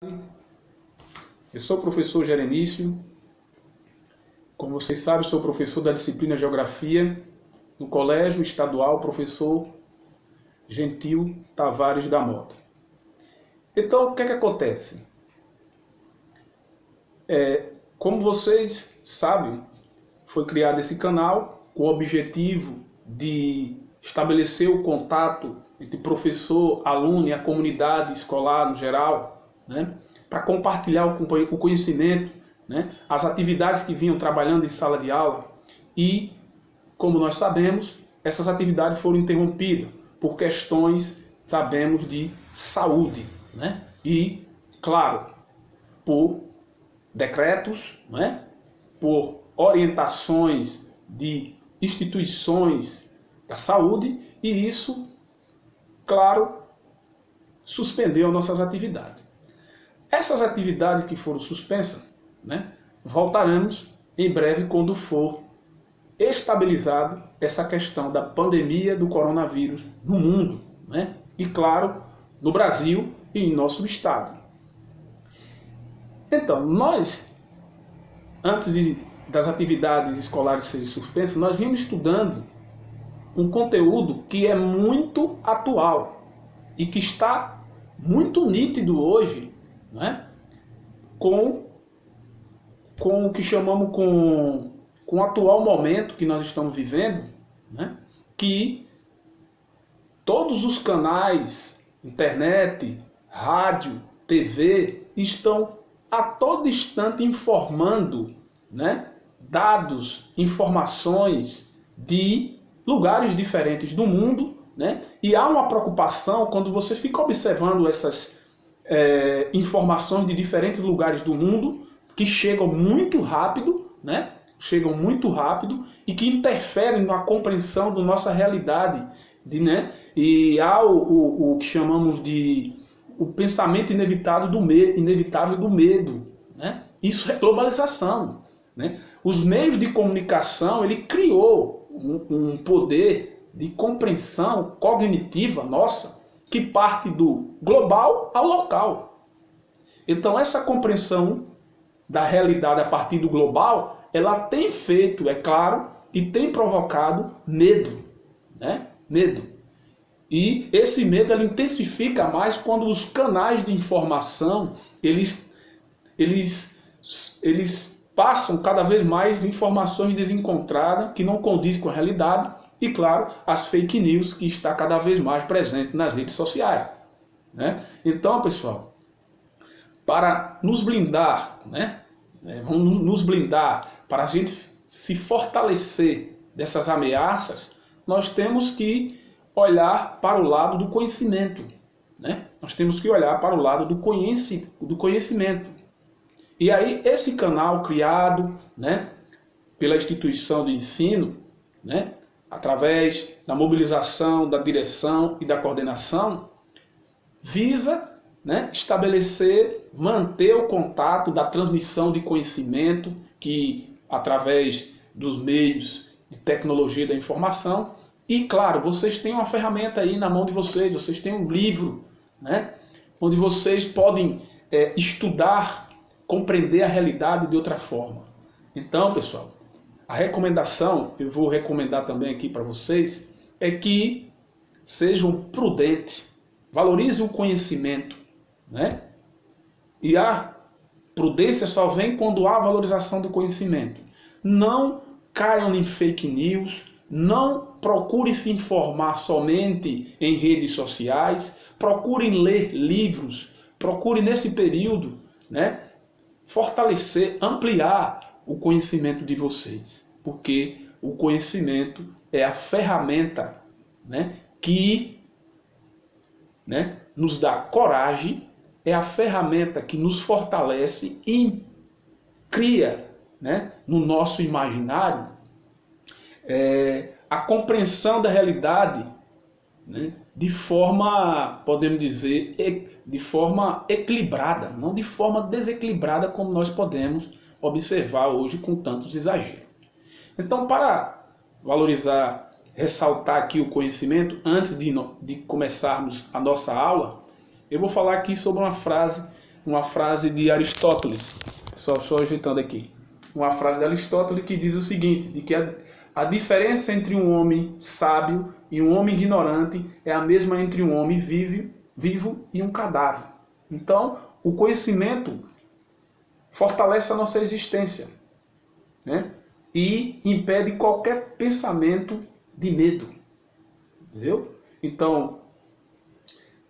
Eu sou o professor Gerenício. Como vocês sabem, sou professor da disciplina Geografia no Colégio Estadual Professor Gentil Tavares da Mota. Então, o que acontece? Como vocês sabem, foi criado esse canal com o objetivo de estabelecer o contato entre professor, aluno e a comunidade escolar no geral, né? Para compartilhar o conhecimento, né? As atividades que vinham trabalhando em sala de aula e, como nós sabemos, essas atividades foram interrompidas por questões, sabemos, de saúde, né? E, claro, por decretos, né? Por orientações de instituições da saúde, e isso, claro, suspendeu nossas atividades. Essas atividades que foram suspensas, né, voltaremos em breve quando for estabilizado essa questão da pandemia do coronavírus no mundo, né, e claro, no Brasil e em nosso estado. Então, nós, antes das atividades escolares serem suspensas, nós vimos estudando um conteúdo que é muito atual e que está muito nítido hoje, né? com o que chamamos com o atual momento que nós estamos vivendo, né? Que todos os canais, internet, rádio, TV, estão a todo instante informando, né? Dados, informações de lugares diferentes do mundo, né? E há uma preocupação quando você fica observando essas informações de diferentes lugares do mundo que chegam muito rápido, né? Chegam muito rápido e que interferem na compreensão da nossa realidade, né? E há o que chamamos de o pensamento inevitável do medo, né? Isso é globalização, né? Os meios de comunicação, ele criou um poder de compreensão cognitiva nossa que parte do global ao local. Então essa compreensão da realidade a partir do global, ela tem feito, é claro, e tem provocado medo, né? Medo. E esse medo ele intensifica mais quando os canais de informação, eles passam cada vez mais informações desencontradas que não condizem com a realidade e, claro, as fake news que está cada vez mais presente nas redes sociais, né? Então, pessoal, para nos blindar, né? Vamos nos blindar para a gente se fortalecer dessas ameaças, nós temos que olhar para o lado do conhecimento, né? Nós temos que olhar para o lado do conhecimento. E aí esse canal criado, né, pela instituição de ensino, né, através da mobilização, da direção e da coordenação, visa, né, estabelecer, manter o contato da transmissão de conhecimento que, através dos meios de tecnologia da informação, e claro, vocês têm uma ferramenta aí na mão de vocês têm um livro, né, onde vocês podem estudar, compreender a realidade de outra forma. Então, pessoal, a recomendação, eu vou recomendar também aqui para vocês, é que sejam prudentes, valorizem o conhecimento, né? E a prudência só vem quando há valorização do conhecimento. Não caiam em fake news, não procurem se informar somente em redes sociais, procurem ler livros, procurem nesse período, né, fortalecer, ampliar o conhecimento de vocês, porque o conhecimento é a ferramenta, né, que, né, nos dá coragem, é a ferramenta que nos fortalece e cria, né, no nosso imaginário a compreensão da realidade, né, de forma, podemos dizer, de forma equilibrada, não de forma desequilibrada como nós podemos observar hoje com tantos exageros. Então, para valorizar, ressaltar aqui o conhecimento, antes de começarmos a nossa aula, eu vou falar aqui sobre uma frase uma frase de Aristóteles, só ajeitando aqui, uma frase de Aristóteles que diz o seguinte, de que a diferença entre um homem sábio e um homem ignorante é a mesma entre um homem vivo e um cadáver. Então, o conhecimento fortalece a nossa existência, né? E impede qualquer pensamento de medo. Entendeu? Então,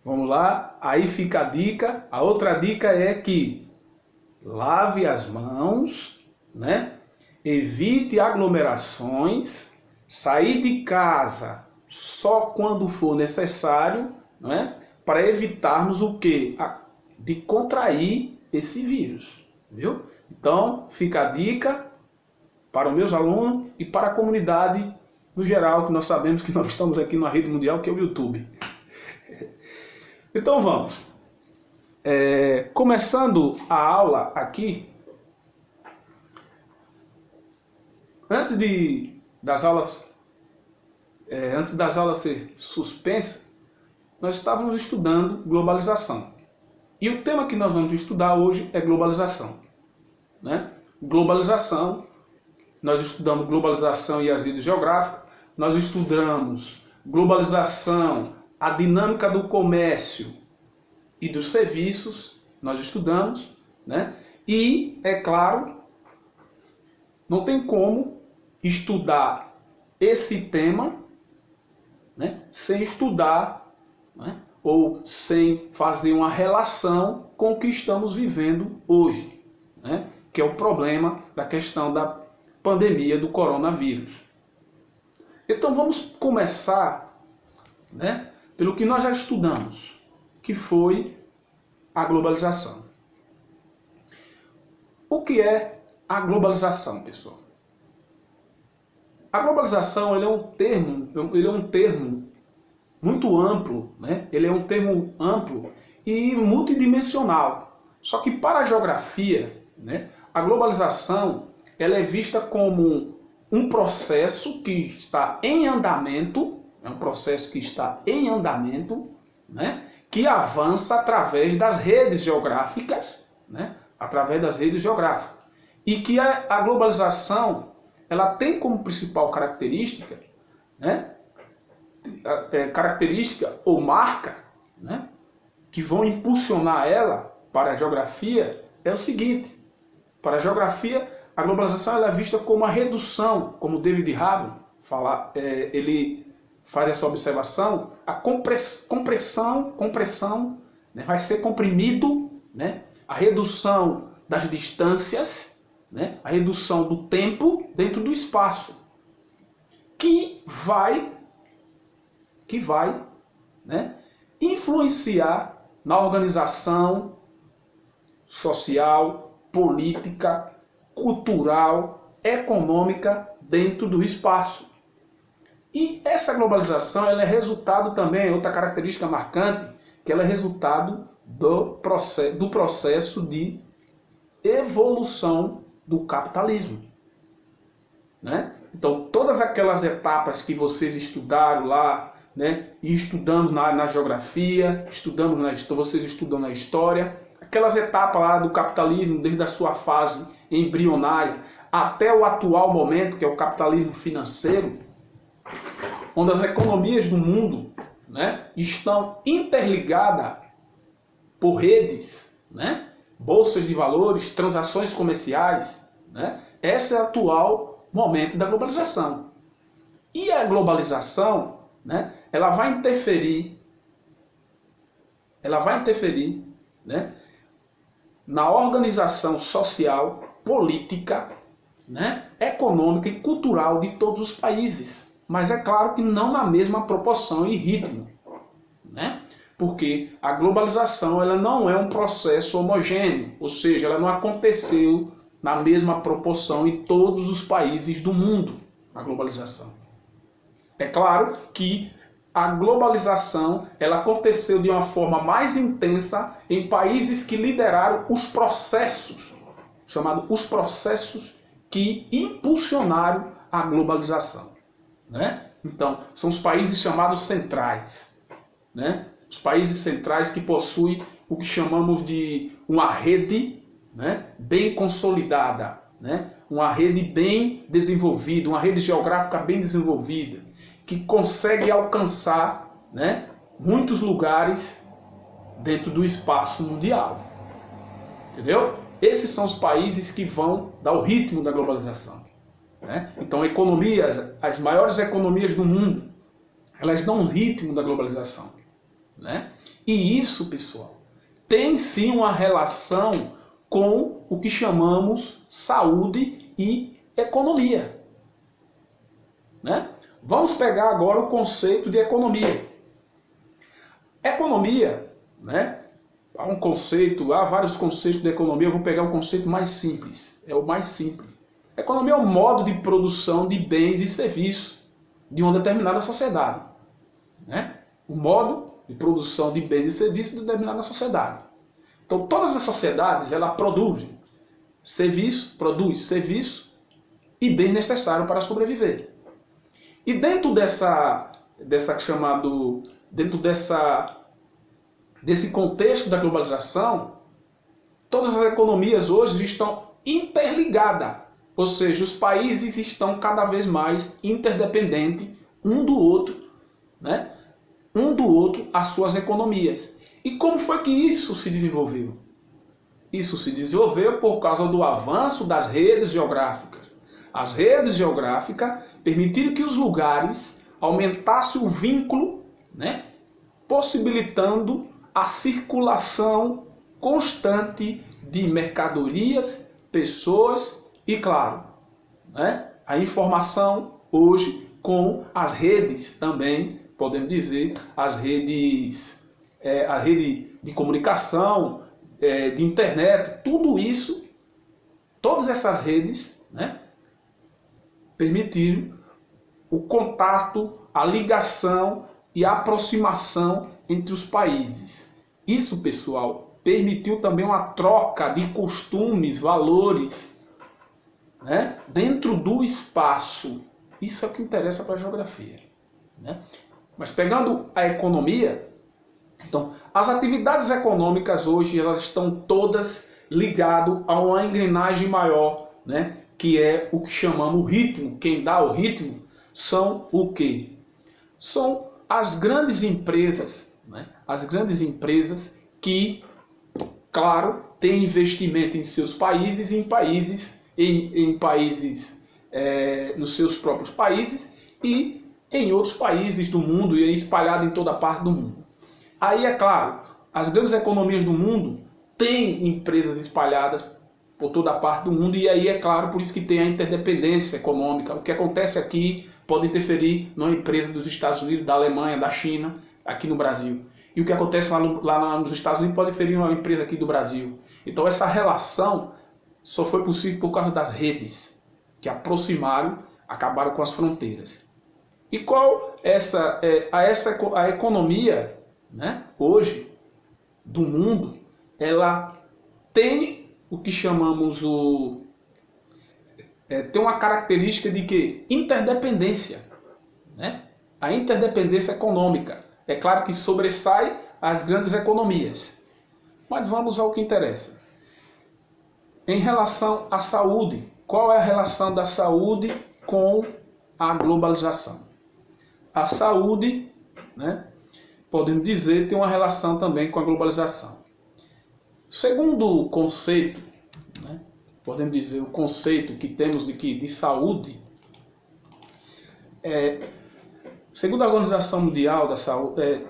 vamos lá. Aí fica a dica. A outra dica é que lave as mãos, né? Evite aglomerações, sair de casa só quando for necessário, né? Para evitarmos o quê? De contrair esse vírus. Viu? Então, fica a dica para os meus alunos e para a comunidade no geral, que nós sabemos que nós estamos aqui na rede mundial, que é o YouTube. Então vamos. Começando a aula aqui, antes das aulas ser suspensas, nós estávamos estudando globalização. E o tema que nós vamos estudar hoje é globalização, né? Globalização, nós estudamos globalização e as redes geográficas, nós estudamos globalização, a dinâmica do comércio e dos serviços, nós estudamos, né? E, é claro, não tem como estudar esse tema, né, sem estudar, né, ou sem fazer uma relação com o que estamos vivendo hoje, né, que é o problema da questão da pandemia do coronavírus. Então vamos começar, né, pelo que nós já estudamos, que foi a globalização. O que é a globalização, pessoal? A globalização ele é um termo muito amplo, né? Ele é um termo amplo e multidimensional. Só que para a geografia, né, a globalização ela é vista como um processo que está em andamento, é um processo que está em andamento, né, que avança através das redes geográficas, né, através das redes geográficas. E que a globalização ela tem como principal característica, né, característica ou marca, né, que vão impulsionar ela para a geografia, é o seguinte: para a geografia, a globalização ela é vista como a redução, como David Harvey fala, ele faz essa observação, a compressão, né, vai ser comprimido, né, a redução das distâncias, né, a redução do tempo dentro do espaço, que vai, né, influenciar na organização social, política, cultural, econômica dentro do espaço. E essa globalização ela é resultado também, outra característica marcante, que ela é resultado do processo de evolução do capitalismo, né? Então, todas aquelas etapas que vocês estudaram lá, né, e estudando na geografia, vocês estudam na história, aquelas etapas lá do capitalismo, desde a sua fase embrionária até o atual momento, que é o capitalismo financeiro, onde as economias do mundo, né, estão interligadas por redes, né, bolsas de valores, transações comerciais, né? Esse é o atual momento da globalização. E a globalização, né, ela vai interferir, né, na organização social, política, né, econômica e cultural de todos os países. Mas é claro que não na mesma proporção e ritmo, né? Porque a globalização ela não é um processo homogêneo, ou seja, ela não aconteceu na mesma proporção em todos os países do mundo, a globalização. É claro que a globalização ela aconteceu de uma forma mais intensa em países que lideraram os processos, chamados os processos que impulsionaram a globalização, né? Então, são os países chamados centrais, né? Os países centrais que possuem o que chamamos de uma rede, né, bem consolidada, né, uma rede bem desenvolvida, uma rede geográfica bem desenvolvida, que consegue alcançar, né, muitos lugares dentro do espaço mundial. Entendeu? Esses são os países que vão dar o ritmo da globalização, né? Então, economias, as maiores economias do mundo, elas dão o ritmo da globalização, né? E isso, pessoal, tem sim uma relação com o que chamamos saúde e economia, né? Vamos pegar agora o conceito de economia. Economia, né? Há vários conceitos de economia, eu vou pegar o conceito mais simples, é o mais simples. Economia é um modo de produção de bens e serviços de uma determinada sociedade, né? O modo de produção de bens e serviços de uma determinada sociedade. Então, todas as sociedades, ela produz serviço e bens necessários para sobreviver. E dentro desse contexto da globalização, todas as economias hoje estão interligadas, ou seja, os países estão cada vez mais interdependentes um do outro, né? Um do outro, as suas economias. E como foi que isso se desenvolveu? Isso se desenvolveu por causa do avanço das redes geográficas. As redes geográficas permitiram que os lugares aumentassem o vínculo, né? Possibilitando a circulação constante de mercadorias, pessoas e, claro, né, a informação hoje com as redes também, podemos dizer, a rede de comunicação, de internet, tudo isso, todas essas redes, né, permitiram o contato, a ligação e a aproximação entre os países. Isso, pessoal, permitiu também uma troca de costumes, valores, né, dentro do espaço. Isso é o que interessa para a geografia, né? Mas pegando a economia, então, as atividades econômicas hoje elas estão todas ligadas a uma engrenagem maior, né, que é o que chamamos o ritmo. Quem dá o ritmo são o quê? São as grandes empresas, né? As grandes empresas que, claro, têm investimento em seus países, nos seus próprios países e em outros países do mundo e espalhado em toda parte do mundo. Aí, é claro, as grandes economias do mundo têm empresas espalhadas por toda parte do mundo e aí, é claro, por isso que tem a interdependência econômica. O que acontece aqui pode interferir numa empresa dos Estados Unidos, da Alemanha, da China, aqui no Brasil. E o que acontece lá nos Estados Unidos pode interferir numa empresa aqui do Brasil. Então essa relação só foi possível por causa das redes, que aproximaram, acabaram com as fronteiras. E qual a economia, né, hoje, do mundo, ela tem o que chamamos tem uma característica de que interdependência, né? A interdependência econômica. É claro que sobressai as grandes economias. Mas vamos ao que interessa. Em relação à saúde, qual é a relação da saúde com a globalização? A saúde, né, podemos dizer, tem uma relação também com a globalização. Segundo o conceito, né, podemos dizer, o conceito que temos de saúde, segundo a Organização Mundial da Saúde,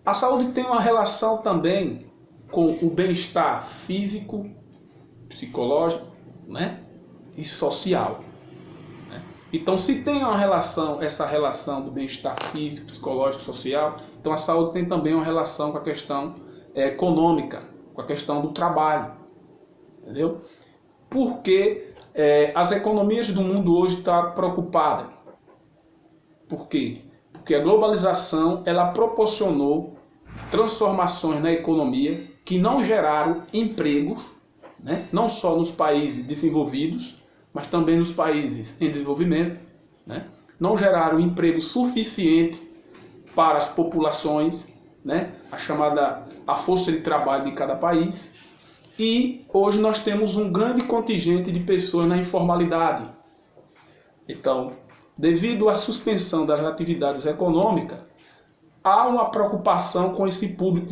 a saúde tem uma relação também com o bem-estar físico, psicológico, né, e social. Né? Então, se tem essa relação do bem-estar físico, psicológico, social, então a saúde tem também uma relação com a questão econômica, com a questão do trabalho, entendeu? Porque as economias do mundo hoje estão preocupadas. Por quê? Porque a globalização ela proporcionou transformações na economia que não geraram empregos, né? Não só nos países desenvolvidos, mas também nos países em desenvolvimento, né? Não geraram emprego suficiente para as populações, né? A força de trabalho de cada país. E hoje nós temos um grande contingente de pessoas na informalidade. Então, devido à suspensão das atividades econômicas, há uma preocupação com esse público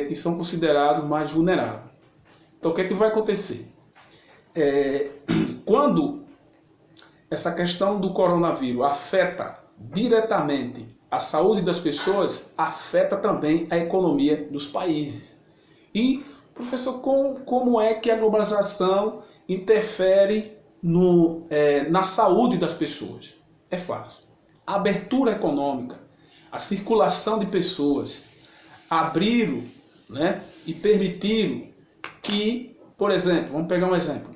que são considerados mais vulneráveis. Então, o que é que vai acontecer? Quando essa questão do coronavírus afeta diretamente a saúde das pessoas, afeta também a economia dos países. E, professor, como é que a globalização interfere na saúde das pessoas? É fácil. A abertura econômica, a circulação de pessoas, abriram, né, e permitiram que, por exemplo, vamos pegar um exemplo,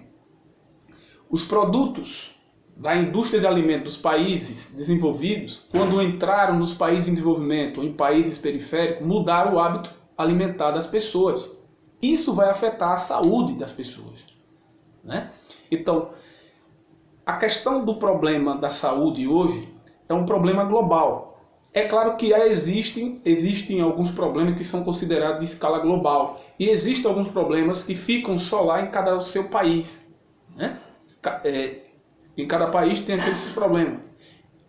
os produtos da indústria de alimentos dos países desenvolvidos, quando entraram nos países em desenvolvimento ou em países periféricos, mudaram o hábito alimentar das pessoas. Isso vai afetar a saúde das pessoas, né? Então, a questão do problema da saúde hoje é um problema global. É claro que existem alguns problemas que são considerados de escala global. E existem alguns problemas que ficam só lá em cada seu país, né? Em cada país tem aqueles problemas.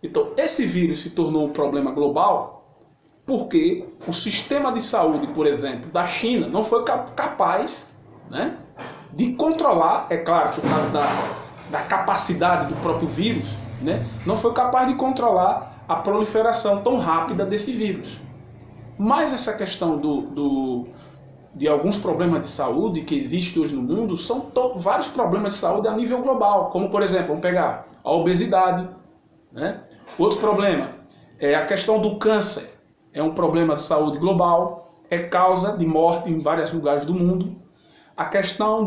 Então, esse vírus se tornou um problema global porque o sistema de saúde, por exemplo, da China não foi capaz, né, de controlar, é claro, por causa da capacidade do próprio vírus, né, não foi capaz de controlar a proliferação tão rápida desse vírus. Mas essa questão de alguns problemas de saúde que existem hoje no mundo são vários problemas de saúde a nível global, como, por exemplo, vamos pegar a obesidade, né? Outro problema é a questão do câncer, é um problema de saúde global, é causa de morte em vários lugares do mundo. A questão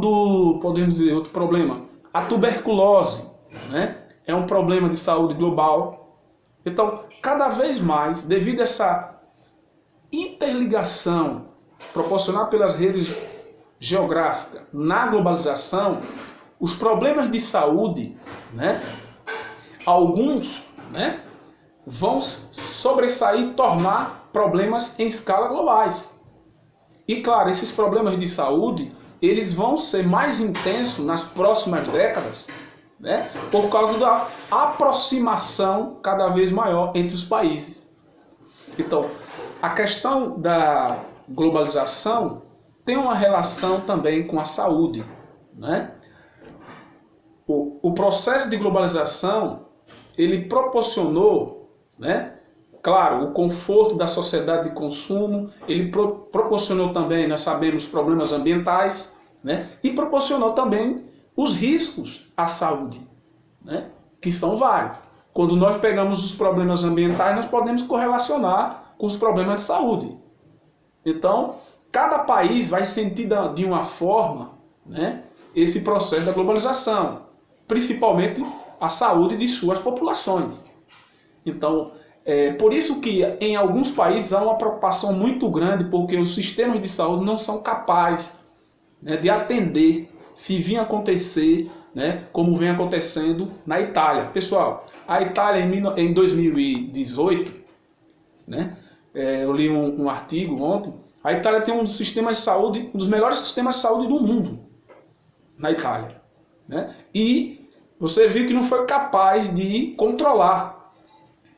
podemos dizer, outro problema, a tuberculose, né? É um problema de saúde global. Então, cada vez mais, devido a essa interligação proporcionada pelas redes geográficas na globalização, os problemas de saúde, né, alguns, né, vão sobressair e tornar problemas em escala globais. E claro, esses problemas de saúde, eles vão ser mais intensos nas próximas décadas, né, por causa da aproximação cada vez maior entre os países. Então, a questão da globalização tem uma relação também com a saúde, né? O processo de globalização, ele proporcionou, né, claro, o conforto da sociedade de consumo, ele proporcionou também, nós sabemos, problemas ambientais, né, e proporcionou também os riscos à saúde, né, que são vários. Quando nós pegamos os problemas ambientais, nós podemos correlacionar com os problemas de saúde. Então, cada país vai sentir de uma forma, né, esse processo da globalização, principalmente a saúde de suas populações. Então, por isso que em alguns países há uma preocupação muito grande, porque os sistemas de saúde não são capazes, né, de atender se vir acontecer, né, como vem acontecendo na Itália. Pessoal, a Itália em 2018, né, eu li um artigo ontem, a Itália tem um dos sistemas de saúde, um dos melhores sistemas de saúde do mundo, na Itália, né? E você viu que não foi capaz de controlar.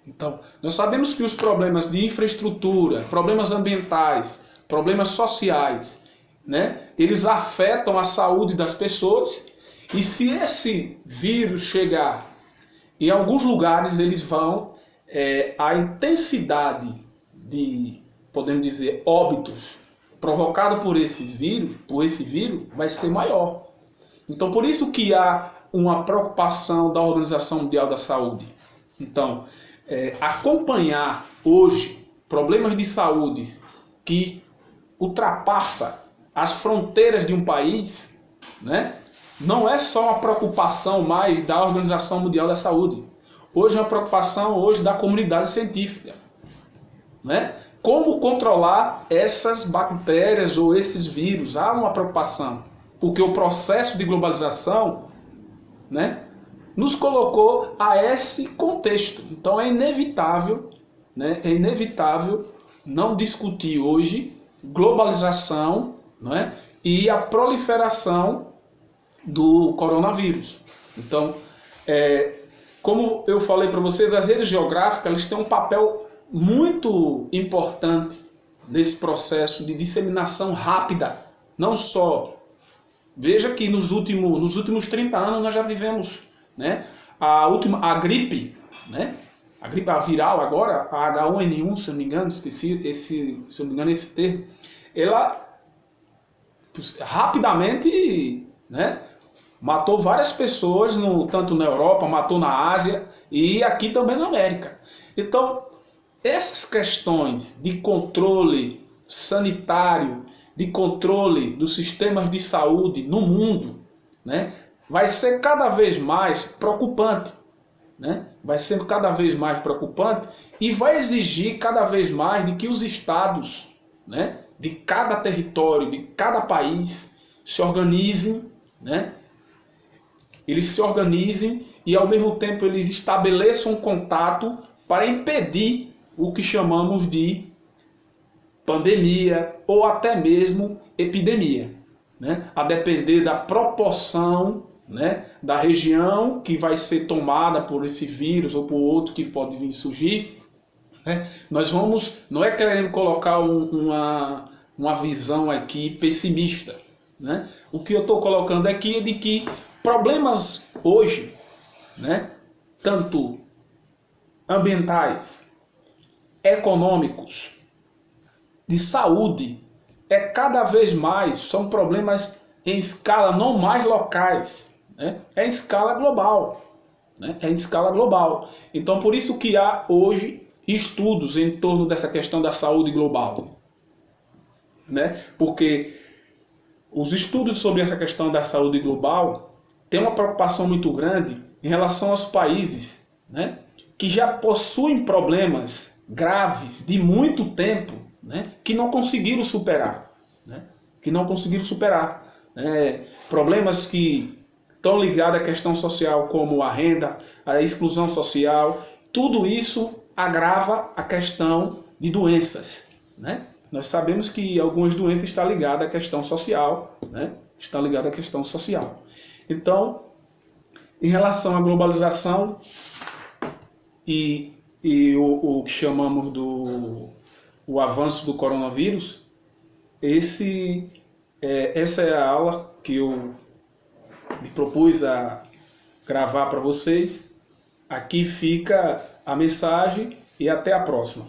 Então, nós sabemos que os problemas de infraestrutura, problemas ambientais, problemas sociais, né, eles afetam a saúde das pessoas, e se esse vírus chegar em alguns lugares, eles vão, a intensidade de, podemos dizer, óbitos provocado por esse vírus, vai ser maior. Então, por isso que há uma preocupação da Organização Mundial da Saúde. Então, acompanhar hoje problemas de saúde que ultrapassa as fronteiras de um país, né, não é só uma preocupação mais da Organização Mundial da Saúde. Hoje é uma preocupação da comunidade científica, né? Como controlar essas bactérias ou esses vírus? Há uma preocupação, porque o processo de globalização, né, nos colocou a esse contexto. Então é inevitável né, é inevitável não discutir hoje globalização, né, e a proliferação do coronavírus. Então, como eu falei para vocês, as redes geográficas elas têm um papel muito importante nesse processo de disseminação rápida. Não só, veja que nos últimos 30 anos nós já vivemos, né, a gripe, né, a gripe viral agora, a H1N1, se eu não me engano, se eu não me engano esse termo, ela rapidamente, né, matou várias pessoas, tanto na Europa, matou na Ásia e aqui também na América. Então, essas questões de controle sanitário, de controle dos sistemas de saúde no mundo, né, vai ser cada vez mais preocupante. Né? Vai ser cada vez mais preocupante e vai exigir cada vez mais de que os estados, né, de cada território, de cada país, se organizem, né? Eles se organizem e ao mesmo tempo eles estabeleçam um contato para impedir o que chamamos de pandemia ou até mesmo epidemia, né? A depender da proporção, né, da região que vai ser tomada por esse vírus ou por outro que pode vir surgir, né? Nós vamos, não é querendo colocar uma visão aqui pessimista, né? O que eu estou colocando aqui é de que problemas hoje, né, tanto ambientais, econômicos, de saúde, cada vez mais são problemas em escala não mais locais, né? É em escala global, né? É em escala global. Então, por isso que há hoje estudos em torno dessa questão da saúde global, né? Porque os estudos sobre essa questão da saúde global têm uma preocupação muito grande em relação aos países, né, que já possuem problemas graves de muito tempo, né, que não conseguiram superar, né? Que não conseguiram superar. Problemas que estão ligados à questão social, como a renda, a exclusão social, tudo isso agrava a questão de doenças, né? Nós sabemos que algumas doenças estão ligadas à questão social, né? Está ligada à questão social. Então, em relação à globalização e o que chamamos o avanço do coronavírus, essa é a aula que eu me propus a gravar para vocês. Aqui fica a mensagem e até a próxima.